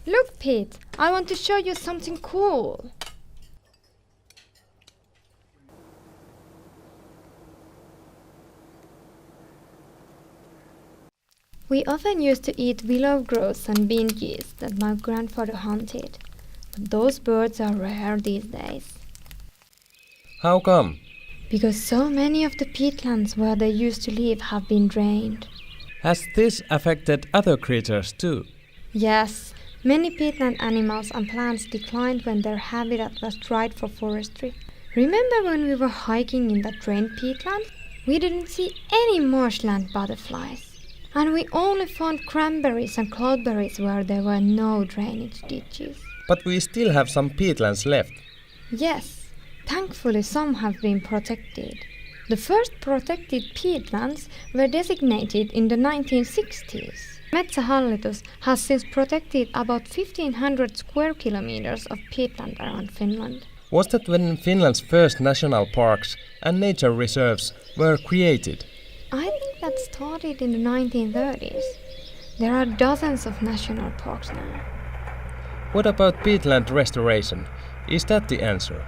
Look, Pete, I want to show you something cool. We often used to eat willow grouse and bean geese that my grandfather hunted. But those birds are rare these days. How come? Because so many of the peatlands where they used to live have been drained. Has this affected other creatures too? Yes, many peatland animals and plants declined when their habitat was dried for forestry. Remember when we were hiking in that drained peatland? We didn't see any marshland butterflies. And we only found cranberries and cloudberries where there were no drainage ditches. But we still have some peatlands left. Yes, thankfully some have been protected. The first protected peatlands were designated in the 1960s. Metsähallitus has since protected about 1,500 square kilometers of peatland around Finland. Was that when Finland's first national parks and nature reserves were created? I think that started in the 1930s. There are dozens of national parks now. What about peatland restoration? Is that the answer?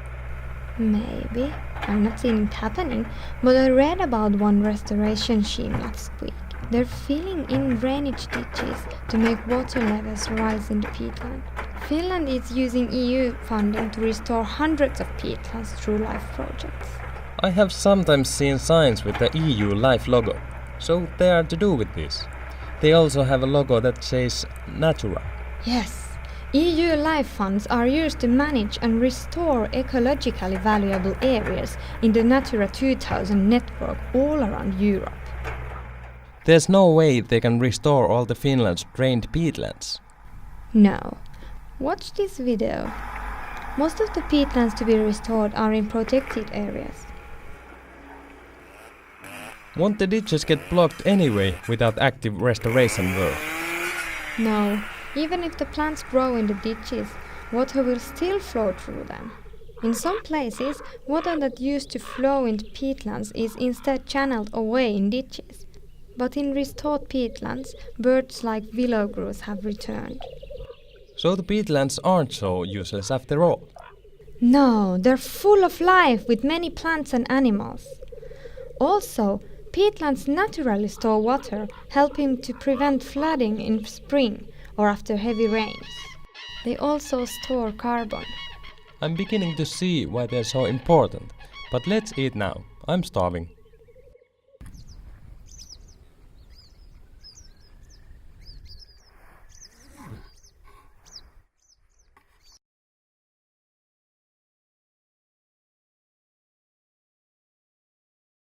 Maybe. I've not seen it happening, but I read about one restoration scheme last week. They're filling in drainage ditches to make water levels rise in the peatland. Finland is using EU funding to restore hundreds of peatlands through LIFE projects. I have sometimes seen signs with the EU LIFE logo, so they are to do with this. They also have a logo that says Natura. Yes, EU LIFE funds are used to manage and restore ecologically valuable areas in the Natura 2000 network all around Europe. There's no way they can restore all the Finland's drained peatlands. No. Watch this video. Most of the peatlands to be restored are in protected areas. Won't the ditches get blocked anyway without active restoration work? No, even if the plants grow in the ditches, water will still flow through them. In some places, water that used to flow into peatlands is instead channeled away in ditches. But in restored peatlands, birds like willow grouse have returned. So the peatlands aren't so useless after all? No, they're full of life with many plants and animals. Also, peatlands naturally store water, helping to prevent flooding in spring or after heavy rains. They also store carbon. I'm beginning to see why they're so important, but let's eat now. I'm starving.